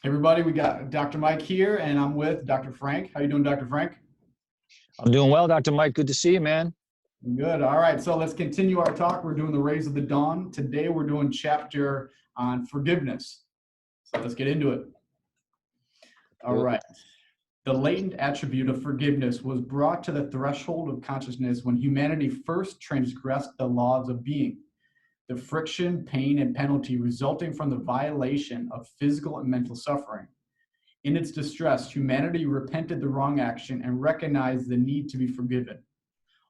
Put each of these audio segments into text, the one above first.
Everybody, we got Dr. Mike here, and I'm with Dr. Frank. How you doing, Dr. Frank? I'm doing well, Dr. Mike. Good to see you, man. Good. All right, so let's continue our talk. We're doing the Rays of the Dawn. Today, we're doing chapter on forgiveness. So let's get into it. All right. The latent attribute of forgiveness was brought to the threshold of consciousness when humanity first transgressed the laws of being. The friction, pain, and penalty resulting from the violation of physical and mental suffering. In its distress, humanity repented the wrong action and recognized the need to be forgiven.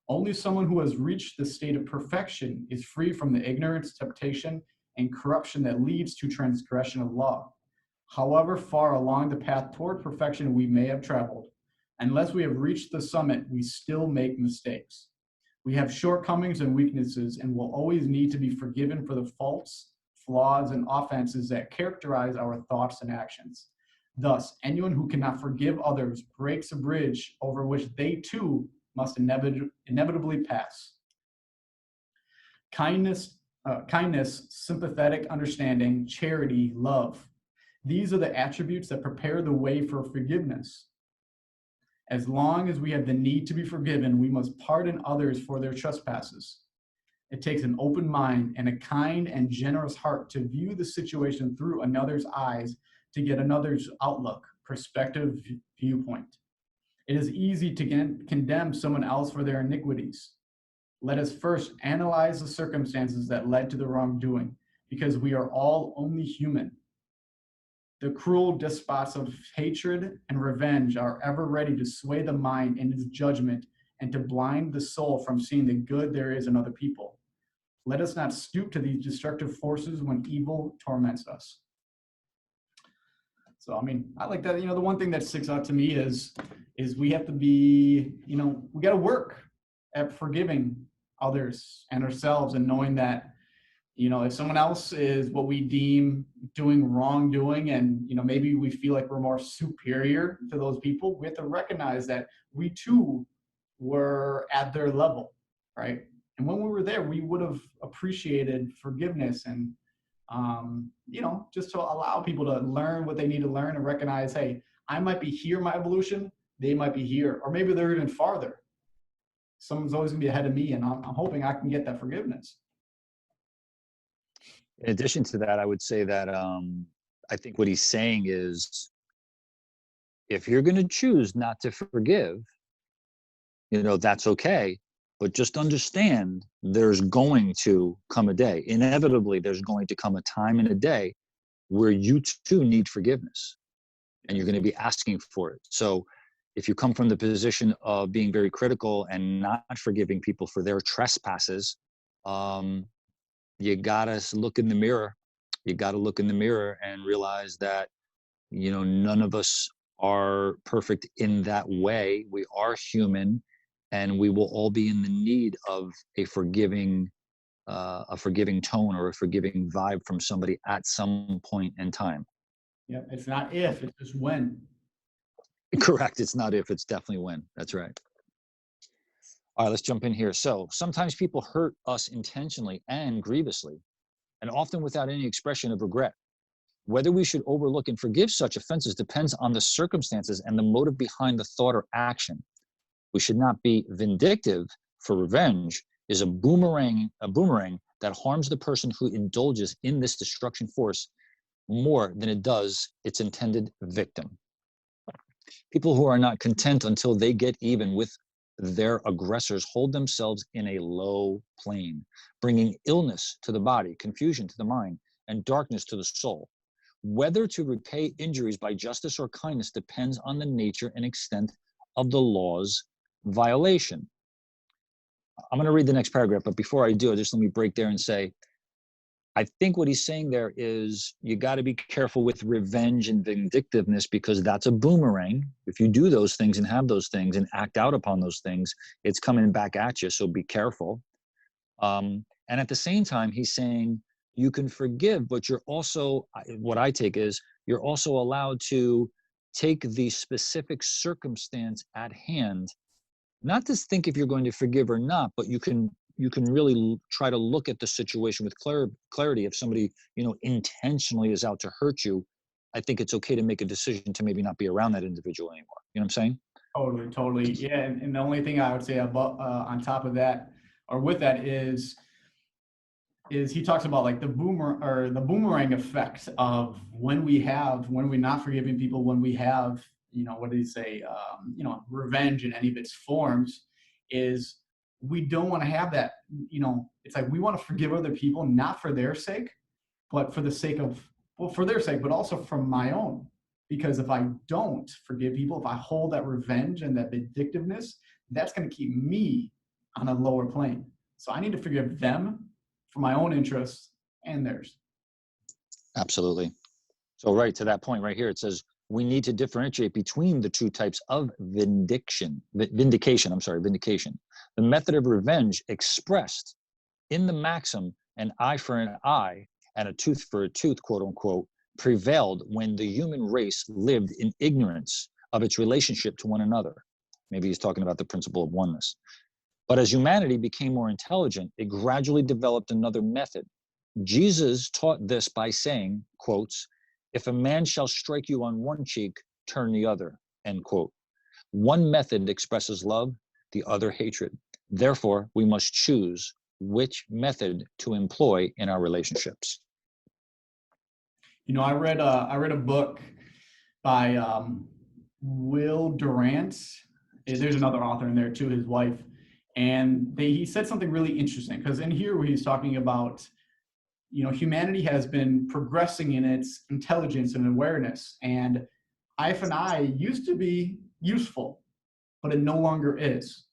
Only someone who has reached the state of perfection is free from the ignorance, temptation, and corruption that leads to transgression of law. However far along the path toward perfection we may have traveled, unless we have reached the summit, we still make mistakes. We have shortcomings and weaknesses and will always need to be forgiven for the faults, flaws, and offenses that characterize our thoughts and actions. Thus, anyone who cannot forgive others breaks a bridge over which they too must inevitably pass. Kindness, sympathetic understanding, charity, love. These are the attributes that prepare the way for forgiveness. As long as we have the need to be forgiven, we must pardon others for their trespasses. It takes an open mind and a kind and generous heart to view the situation through another's eyes to get another's outlook, perspective, viewpoint. It is easy to condemn someone else for their iniquities. Let us first analyze the circumstances that led to the wrongdoing, because we are all only human. The cruel despots of hatred and revenge are ever ready to sway the mind in its judgment and to blind the soul from seeing the good there is in other people. Let us not stoop to these destructive forces when evil torments us. So, I mean, I like that. The one thing that sticks out to me is we have to be, we got to work at forgiving others and ourselves and knowing that, if someone else is what we deem doing wrongdoing and, maybe we feel like we're more superior to those people, we have to recognize that we too were at their level, right? And when we were there, we would have appreciated forgiveness and just to allow people to learn what they need to learn and recognize, hey, I might be here in my evolution, they might be here, or maybe they're even farther. Someone's always gonna be ahead of me, and I'm hoping I can get that forgiveness. In addition to that, I would say that I think what he's saying is if you're going to choose not to forgive, that's okay. But just understand there's going to come a day. Inevitably, there's going to come a time in a day where you too need forgiveness and you're going to be asking for it. So if you come from the position of being very critical and not forgiving people for their trespasses, you gotta look in the mirror. You gotta look in the mirror and realize that, none of us are perfect in that way. We are human, and we will all be in the need of a forgiving tone or a forgiving vibe from somebody at some point in time. Yeah, it's not if, it's just when. Correct. It's not if, it's definitely when. That's right. All right, let's jump in here. So sometimes people hurt us intentionally and grievously, and often without any expression of regret. Whether we should overlook and forgive such offenses depends on the circumstances and the motive behind the thought or action. We should not be vindictive, for revenge is a boomerang that harms the person who indulges in this destruction force more than it does its intended victim. People who are not content until they get even with their aggressors hold themselves in a low plane, bringing illness to the body, confusion to the mind, and darkness to the soul. Whether to repay injuries by justice or kindness depends on the nature and extent of the law's violation. I'm going to read the next paragraph, but before I do, just let me break there and say, I think what he's saying there is you got to be careful with revenge and vindictiveness because that's a boomerang. If you do those things and have those things and act out upon those things, it's coming back at you. So be careful. And at the same time, he's saying you can forgive, but you're also, what I take is you're also allowed to take the specific circumstance at hand, not to think if you're going to forgive or not, but you can really try to look at the situation with clarity. If somebody, intentionally is out to hurt you, I think it's okay to make a decision to maybe not be around that individual anymore. You know what I'm saying? Totally, totally. Yeah, and the only thing I would say about on top of that, or with that, is he talks about like the boomerang effect of when we're not forgiving people, when we have, what did he say, revenge in any of its forms, is we don't want to have that. It's like we want to forgive other people, not for their sake, but for the sake of, well, for their sake, but also for my own. Because if I don't forgive people, if I hold that revenge and that vindictiveness, that's going to keep me on a lower plane. So I need to forgive them for my own interests and theirs. Absolutely. So right to that point right here, it says we need to differentiate between the two types of vindication. The method of revenge expressed in the maxim, an eye for an eye and a tooth for a tooth, quote unquote, prevailed when the human race lived in ignorance of its relationship to one another. Maybe he's talking about the principle of oneness. But as humanity became more intelligent, it gradually developed another method. Jesus taught this by saying, quotes, if a man shall strike you on one cheek, turn the other, end quote. One method expresses love, the other hatred. Therefore, we must choose which method to employ in our relationships. I read a book by Will Durant. There's another author in there too, his wife. And he said something really interesting, because in here he's talking about, humanity has been progressing in its intelligence and awareness. And eye for an eye used to be useful, but it no longer is.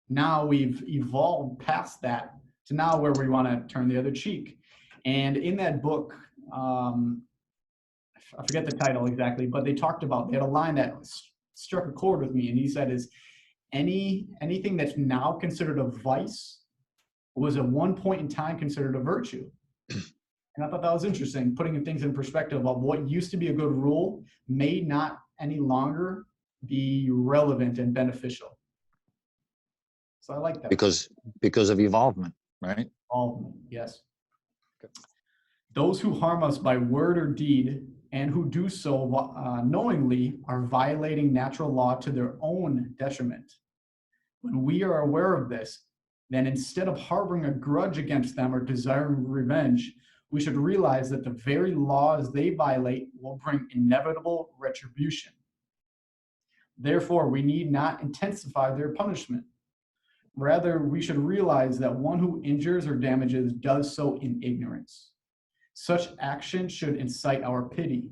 Now we've evolved past that to now where we want to turn the other cheek. And in that book, I forget the title exactly, but they had a line that struck a chord with me. And he said is, anything that's now considered a vice was at one point in time considered a virtue. And I thought that was interesting, putting things in perspective of what used to be a good rule may not any longer be relevant and beneficial. So I like that. Because of evolvement, right? Evolvement, yes. Okay. Those who harm us by word or deed and who do so knowingly are violating natural law to their own detriment. When we are aware of this, then instead of harboring a grudge against them or desiring revenge, we should realize that the very laws they violate will bring inevitable retribution. Therefore, we need not intensify their punishment. Rather, we should realize that one who injures or damages does so in ignorance. Such action should incite our pity.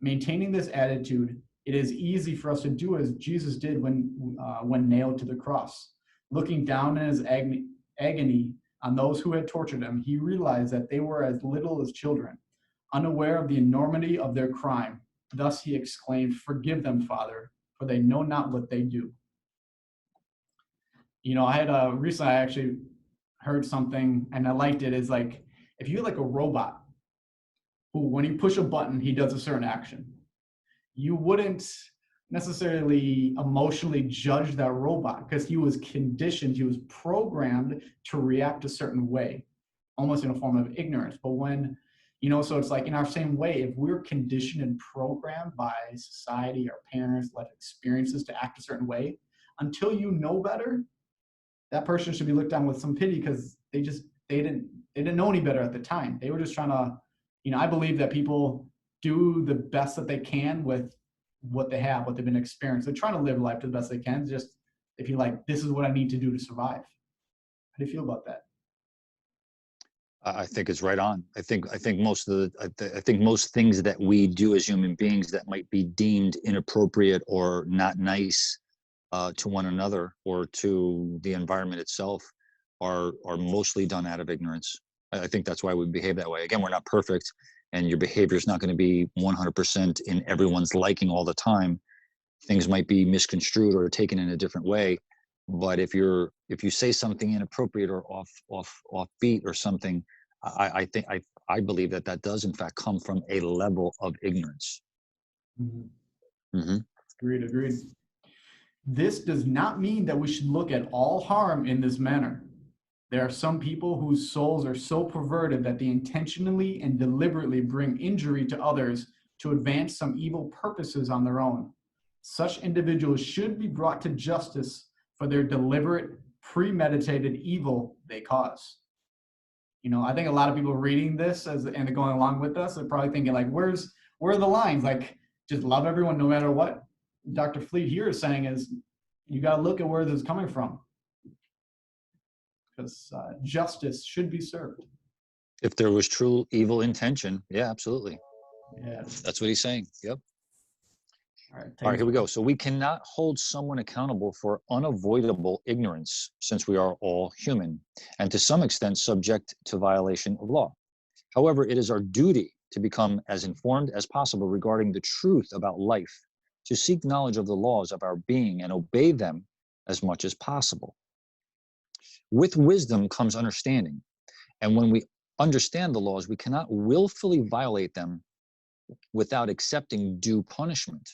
Maintaining this attitude, it is easy for us to do as Jesus did when nailed to the cross. Looking down in his agony on those who had tortured him, he realized that they were as little as children, unaware of the enormity of their crime. Thus he exclaimed, "Forgive them, Father, for they know not what they do." I had recently I actually heard something and I liked it. Is like, if you had like a robot who, when you push a button, he does a certain action, you wouldn't necessarily emotionally judge that robot because he was conditioned, he was programmed to react a certain way, almost in a form of ignorance. But when, so it's like in our same way, if we're conditioned and programmed by society, our parents, life experiences to act a certain way, until you know better, that person should be looked on with some pity because they didn't know any better at the time. They were just trying to, I believe that people do the best that they can with what they have, what they've been experienced. They're trying to live life to the best they can. Just if you like, this is what I need to do to survive. How do you feel about that? I think it's right on. I think most things that we do as human beings that might be deemed inappropriate or not nice to one another or to the environment itself are mostly done out of ignorance. I think that's why we behave that way. Again, we're not perfect, and your behavior is not going to be 100% in everyone's liking all the time. Things might be misconstrued or taken in a different way. But if you say something inappropriate or off beat or something, I believe that does in fact come from a level of ignorance. Mm-hmm. Mm-hmm. Agreed. This does not mean that we should look at all harm in this manner. There are some people whose souls are so perverted that they intentionally and deliberately bring injury to others to advance some evil purposes on their own. Such individuals should be brought to justice for their deliberate, premeditated evil they cause. I think a lot of people reading this and they're going along with us are probably thinking like, where are the lines? Like, just love everyone no matter what. Dr. Fleet here is saying is, you got to look at where this is coming from, because justice should be served. If there was true evil intention, yeah, absolutely. Yeah. That's what he's saying. Yep. All right, here we go. So we cannot hold someone accountable for unavoidable ignorance, since we are all human and to some extent subject to violation of law. However, it is our duty to become as informed as possible regarding the truth about life, to seek knowledge of the laws of our being and obey them as much as possible. With wisdom comes understanding, and when we understand the laws, we cannot willfully violate them without accepting due punishment.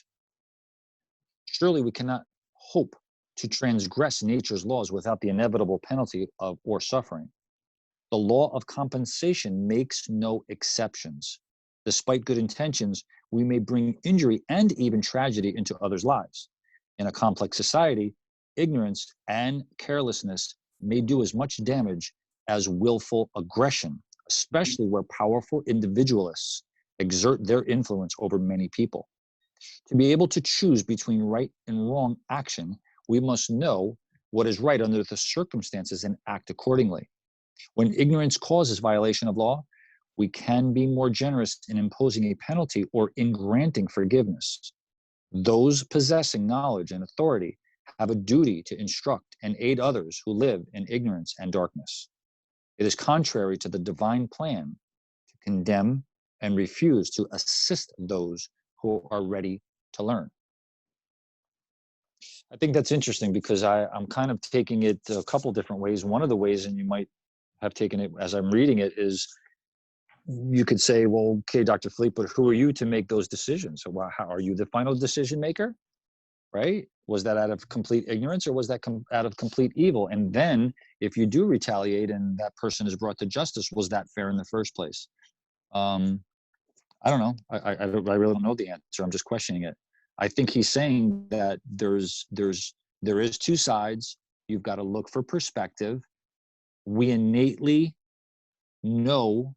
Surely we cannot hope to transgress nature's laws without the inevitable penalty of or suffering. The law of compensation makes no exceptions. Despite good intentions, we may bring injury and even tragedy into others' lives. In a complex society, ignorance and carelessness may do as much damage as willful aggression, especially where powerful individualists exert their influence over many people. To be able to choose between right and wrong action, we must know what is right under the circumstances and act accordingly. When ignorance causes violation of law, we can be more generous in imposing a penalty or in granting forgiveness. Those possessing knowledge and authority have a duty to instruct and aid others who live in ignorance and darkness. It is contrary to the divine plan to condemn and refuse to assist those who are ready to learn. I think that's interesting because I'm kind of taking it a couple different ways. One of the ways, and you might have taken it as I'm reading it, is you could say, well, okay, Dr. Fleet, but who are you to make those decisions? So how are you the final decision maker, right? Was that out of complete ignorance, or was that out of complete evil? And then if you do retaliate and that person is brought to justice, was that fair in the first place? I don't know. I really don't know the answer. I'm just questioning it. I think he's saying that there is two sides. You've got to look for perspective. We innately know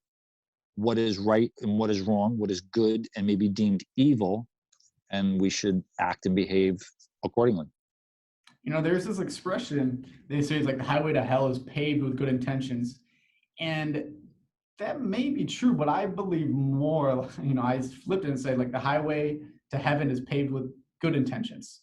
what is right and what is wrong, what is good and may be deemed evil, and we should act and behave accordingly. There's this expression they say is like the highway to hell is paved with good intentions, and that may be true, but I believe more, I flipped it and say like the highway to heaven is paved with good intentions.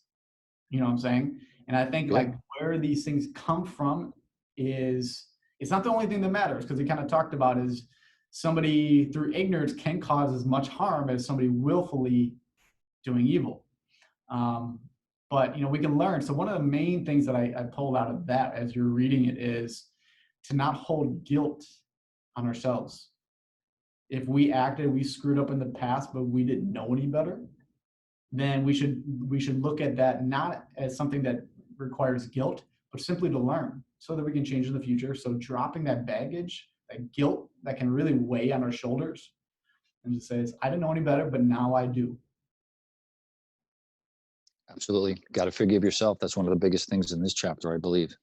You know what I'm saying? And I think like where these things come from is, it's not the only thing that matters, because he kind of talked about is somebody through ignorance can cause as much harm as somebody willfully doing evil. But we can learn. So one of the main things that I pulled out of that as you're reading it is to not hold guilt on ourselves. If we screwed up in the past, but we didn't know any better, then we should look at that not as something that requires guilt, but simply to learn so that we can change in the future. So dropping that baggage, that guilt that can really weigh on our shoulders, and just says, I didn't know any better, but now I do. Absolutely. Got to forgive yourself. That's one of the biggest things in this chapter, I believe.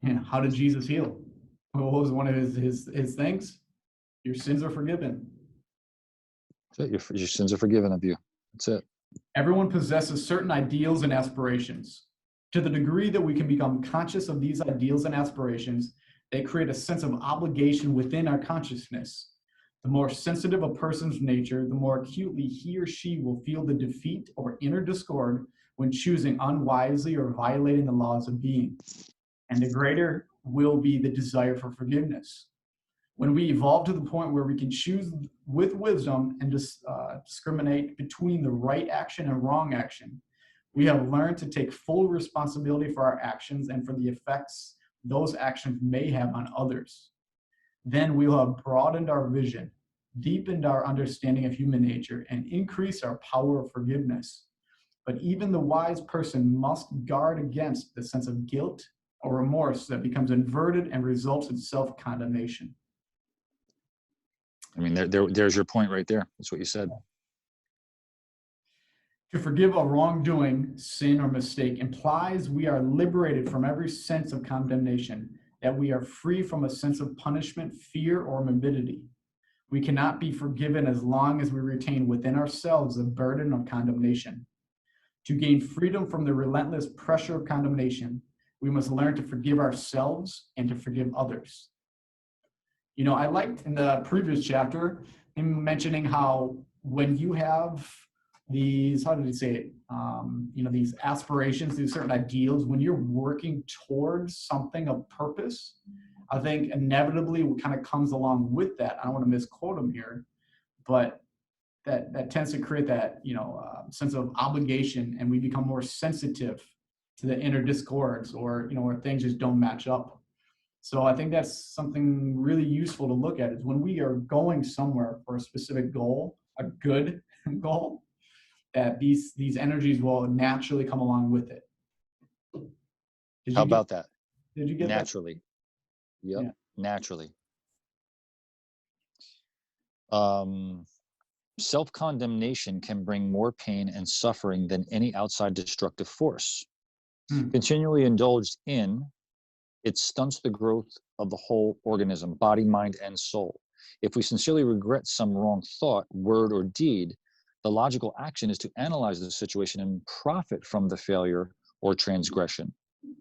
Yeah. How did Jesus heal? What was one of his things? Your sins are forgiven. That's it. Your sins are forgiven of you. That's it. Everyone possesses certain ideals and aspirations. To the degree that we can become conscious of these ideals and aspirations, they create a sense of obligation within our consciousness. The more sensitive a person's nature, the more acutely he or she will feel the defeat or inner discord when choosing unwisely or violating the laws of being. And the greater will be the desire for forgiveness. When we evolve to the point where we can choose with wisdom and discriminate between the right action and wrong action, we have learned to take full responsibility for our actions and for the effects those actions may have on others. Then we'll have broadened our vision, deepened our understanding of human nature, and increased our power of forgiveness. But even the wise person must guard against the sense of guilt or remorse that becomes inverted and results in self-condemnation. I mean, there's your point right there. That's what you said. To forgive a wrongdoing, sin, or mistake implies we are liberated from every sense of condemnation, that we are free from a sense of punishment, fear, or morbidity. We cannot be forgiven as long as we retain within ourselves the burden of condemnation. To gain freedom from the relentless pressure of condemnation, we must learn to forgive ourselves and to forgive others. You know, I liked in the previous chapter him mentioning how when you have these, how did he say it? You know, these aspirations, these certain ideals, when you're working towards something of purpose, I think inevitably what kind of comes along with that, I don't want to misquote him here, but that tends to create that, you know, sense of obligation, and we become more sensitive to the inner discords, or, you know, where things just don't match up. So I think that's something really useful to look at, is when we are going somewhere for a specific goal, a good goal, that these energies will naturally come along with it. How about that? Did you get Naturally. Yep. Yeah. Naturally. Self-condemnation can bring more pain and suffering than any outside destructive force. Continually indulged in, it stunts the growth of the whole organism, body, mind, and soul. If we sincerely regret some wrong thought, word, or deed, the logical action is to analyze the situation and profit from the failure or transgression.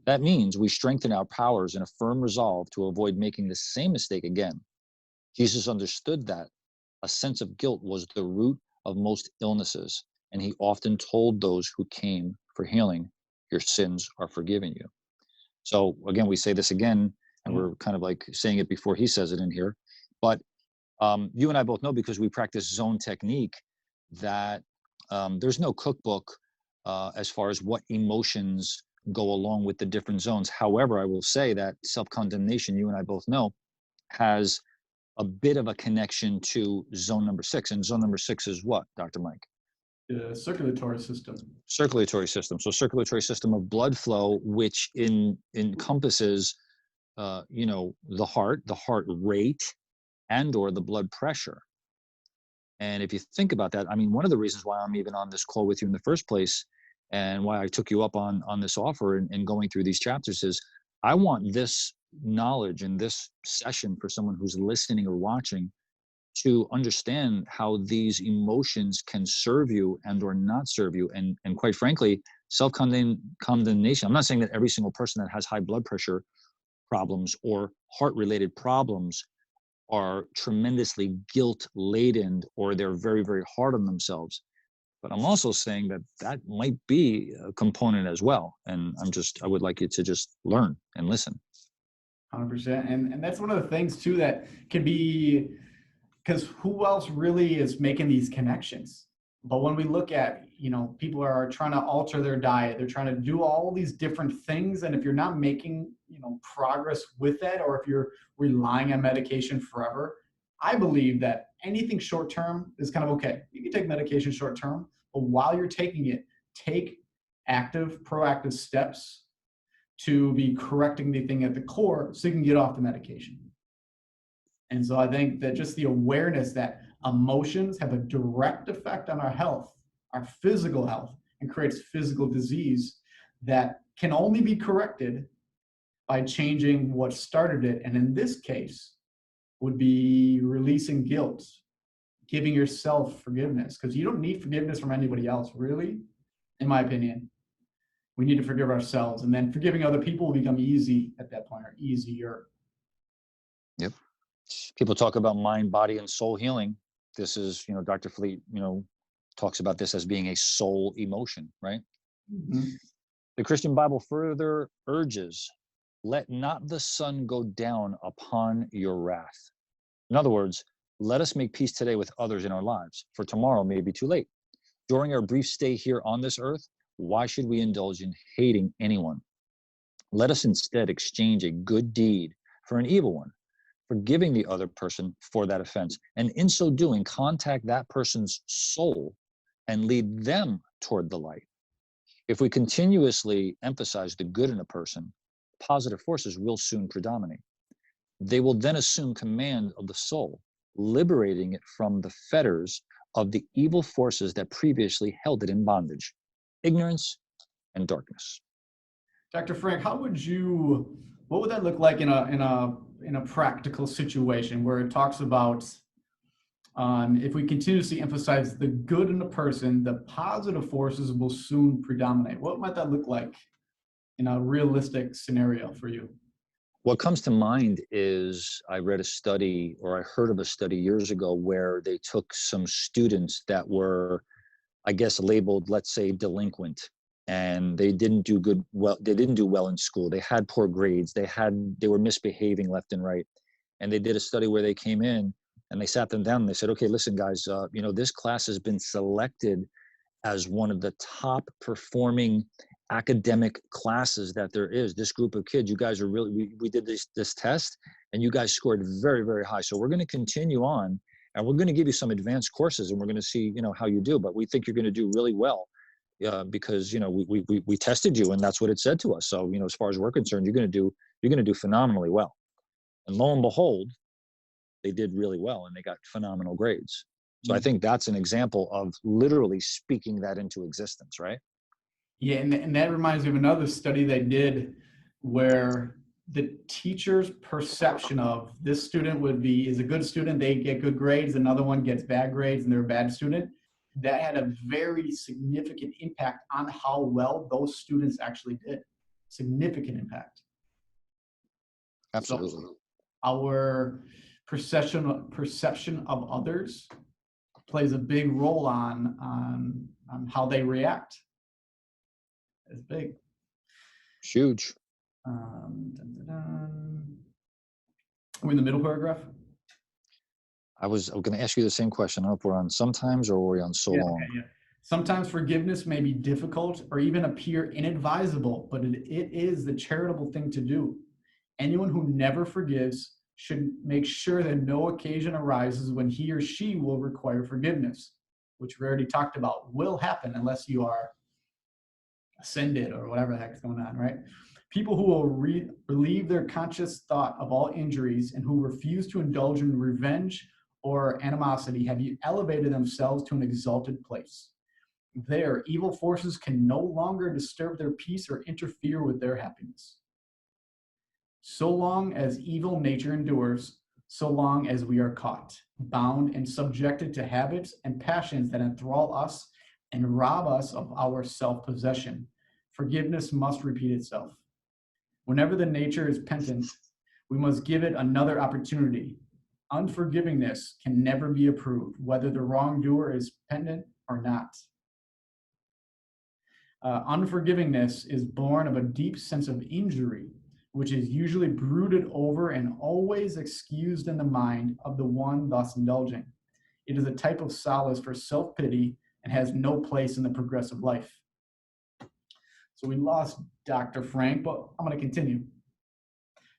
That means we strengthen our powers in a firm resolve to avoid making the same mistake again. Jesus understood that a sense of guilt was the root of most illnesses, and he often told those who came for healing, your sins are forgiven you. So again, we say this again, and we're kind of like saying it before he says it in here, but you and I both know, because we practice zone technique, that there's no cookbook as far as what emotions go along with the different zones. However, I will say that self-condemnation, you and I both know, has a bit of a connection to zone number 6. And zone number 6 is what, Dr. Mike? The circulatory system. Circulatory system. So circulatory system of blood flow, which encompasses, you know, the heart rate, and or the blood pressure. And if you think about that, I mean, one of the reasons why I'm even on this call with you in the first place, and why I took you up on this offer and going through these chapters, is I want this knowledge and this session for someone who's listening or watching to understand how these emotions can serve you and or not serve you. And quite frankly, self-condemnation, I'm not saying that every single person that has high blood pressure problems or heart-related problems are tremendously guilt-laden, or they're very, very hard on themselves. But I'm also saying that that might be a component as well. And I would like you to just learn and listen. 100%. And that's one of the things too that can be, because who else really is making these connections? But when we look at, you know, people are trying to alter their diet, they're trying to do all these different things. And if you're not making, you know, progress with that, or if you're relying on medication forever, I believe that anything short-term is kind of okay. You can take medication short-term, but while you're taking it, take active, proactive steps to be correcting the thing at the core so you can get off the medication. And so I think that just the awareness that emotions have a direct effect on our health, our physical health, and creates physical disease that can only be corrected by changing what started it. And in this case, would be releasing guilt, giving yourself forgiveness, because you don't need forgiveness from anybody else, really, in my opinion. We need to forgive ourselves, and then forgiving other people will become easy at that point, or easier. Yep. People talk about mind, body, and soul healing. This is, you know, Dr. Fleet, you know, talks about this as being a soul emotion, right? Mm-hmm. The Christian Bible further urges, let not the sun go down upon your wrath. In other words, let us make peace today with others in our lives, for tomorrow may be too late. During our brief stay here on this earth, why should we indulge in hating anyone? Let us instead exchange a good deed for an evil one, forgiving the other person for that offense, and in so doing, contact that person's soul and lead them toward the light. If we continuously emphasize the good in a person, positive forces will soon predominate. They will then assume command of the soul, liberating it from the fetters of the evil forces that previously held it in bondage, ignorance and darkness. Dr. Frank, what would that look like in a practical situation where it talks about if we continuously emphasize the good in the person, the positive forces will soon predominate? What might that look like in a realistic scenario for you? What comes to mind is I read a study, or I heard of a study years ago, where they took some students that were, I guess, labeled, let's say, delinquent, and they didn't do well in school. They had poor grades. They were misbehaving left and right. And they did a study where they came in and they sat them down and they said, okay, listen, guys, this class has been selected as one of the top performing academic classes that there is. This group of kids, you guys are really, we did this test and you guys scored very, very high. So we're going to continue on and we're going to give you some advanced courses and we're going to see, how you do, but we think you're going to do really well because, we tested you and that's what it said to us. So, as far as we're concerned, you're going to do phenomenally well. And lo and behold, they did really well and they got phenomenal grades. So I think that's an example of literally speaking that into existence, right? Yeah, and that reminds me of another study they did where the teacher's perception of this student is a good student, they get good grades, another one gets bad grades and they're a bad student. That had a very significant impact on how well those students actually did. Significant impact. Absolutely. So our perception of others plays a big role on how they react. It's big. Huge. Are we in the middle paragraph? I was going to ask you the same question. I don't know if we're on sometimes or we're on so long. Okay, yeah. Sometimes forgiveness may be difficult or even appear inadvisable, but it is the charitable thing to do. Anyone who never forgives should make sure that no occasion arises when he or she will require forgiveness, which we already talked about will happen unless you are ascended or whatever the heck is going on, right? People who will relieve their conscious thought of all injuries and who refuse to indulge in revenge or animosity have elevated themselves to an exalted place. There, evil forces can no longer disturb their peace or interfere with their happiness. So long as evil nature endures, so long as we are caught, bound, and subjected to habits and passions that enthrall us and rob us of our self-possession, forgiveness must repeat itself. Whenever the nature is penitent, we must give it another opportunity. Unforgivingness can never be approved, whether the wrongdoer is penitent or not. Unforgivingness is born of a deep sense of injury, which is usually brooded over and always excused in the mind of the one thus indulging. It is a type of solace for self-pity and has no place in the progressive life. So we lost Dr. Frank, but I'm going to continue.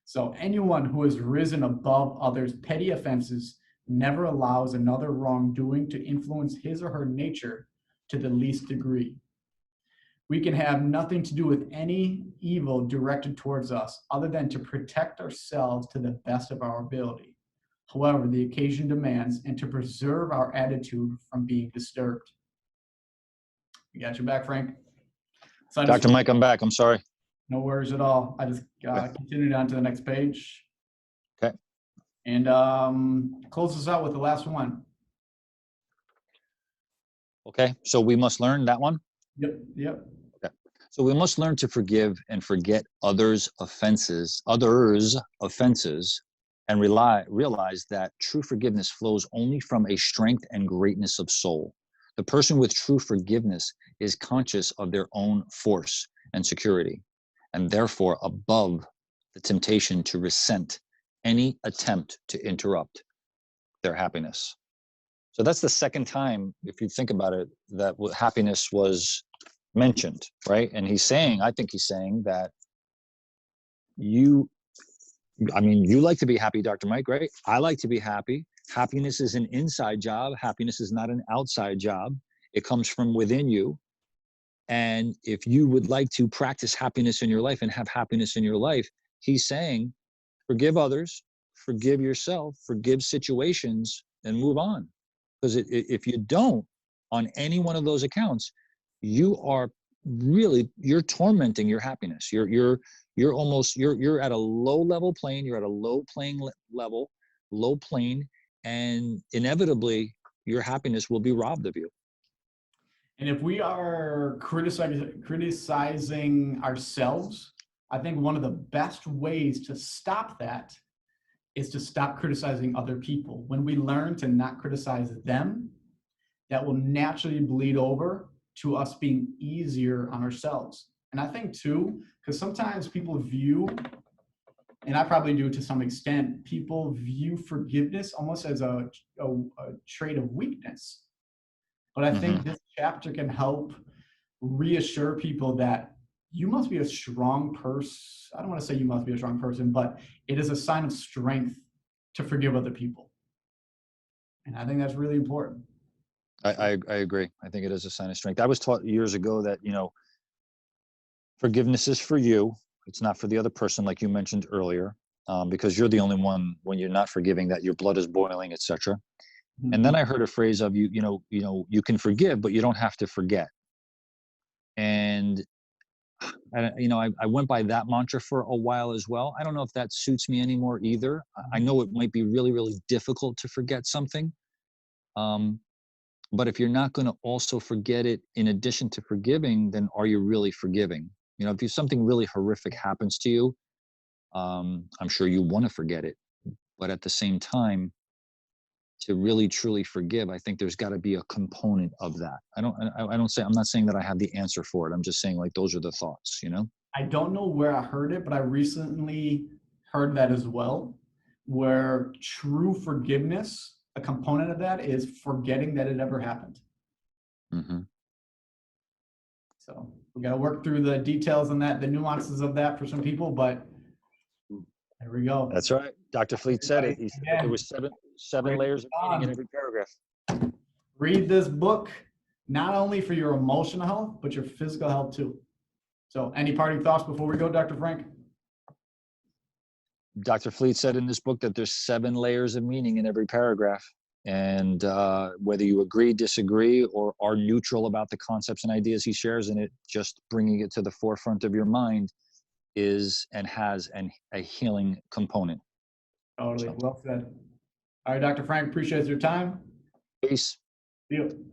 So anyone who has risen above others' petty offenses never allows another wrongdoing to influence his or her nature to the least degree. We can have nothing to do with any evil directed towards us other than to protect ourselves to the best of our ability, however the occasion demands, and to preserve our attitude from being disturbed. You got your back, Frank? So Dr. Mike, I'm back. I'm sorry. No worries at all. I just continued on to the next page. Okay. And close this out with the last one. Okay. So we must learn that one? Yep. Okay. So we must learn to forgive and forget others' offenses, and realize that true forgiveness flows only from a strength and greatness of soul. The person with true forgiveness is conscious of their own force and security, and therefore above the temptation to resent any attempt to interrupt their happiness. So that's the second time, if you think about it, that happiness was mentioned, right? And I think he's saying that you like to be happy, Dr. Mike, right? I like to be happy. Happiness is an inside job. Happiness is not an outside job. It comes from within you. And if you would like to practice happiness in your life and have happiness in your life, he's saying, forgive others, forgive yourself, forgive situations, and move on. Because if you don't, on any one of those accounts, you're tormenting your happiness. You're at a low level plane. You're at a low plane, and inevitably your happiness will be robbed of you. And if we are criticizing ourselves, I think one of the best ways to stop that is to stop criticizing other people. When we learn to not criticize them, that will naturally bleed over to us being easier on ourselves. And I think too, because sometimes people view, and I probably do to some extent, people view forgiveness almost as a trait of weakness. But I think this chapter can help reassure people that you must be a strong person. I don't want to say you must be a strong person, but it is a sign of strength to forgive other people. And I think that's really important. I agree. I think it is a sign of strength. I was taught years ago that, forgiveness is for you. It's not for the other person, like you mentioned earlier, because you're the only one when you're not forgiving that your blood is boiling, etc. And then I heard a phrase of you can forgive, but you don't have to forget. And I went by that mantra for a while as well. I don't know if that suits me anymore either. I know it might be really, really difficult to forget something. But if you're not going to also forget it in addition to forgiving, then are you really forgiving? If something really horrific happens to you, I'm sure you want to forget it. But at the same time, to really truly forgive, I think there's got to be a component of that. I'm not saying that I have the answer for it. I'm just saying, like, those are the thoughts, I don't know where I heard it, but I recently heard that as well, where true forgiveness, a component of that is forgetting that it ever happened. So we got to work through the details on that, the nuances of that for some people, but there we go. That's right. Dr. Fleet said it. He said that there was seven layers of meaning in every paragraph. Read this book, not only for your emotional health, but your physical health too. So any parting thoughts before we go, Dr. Frank? Dr. Fleet said in this book that there's 7 layers of meaning in every paragraph. And whether you agree, disagree, or are neutral about the concepts and ideas he shares in it, just bringing it to the forefront of your mind is and has a healing component. Totally. Well said. All right, Dr. Frank, appreciate your time. Peace. See you.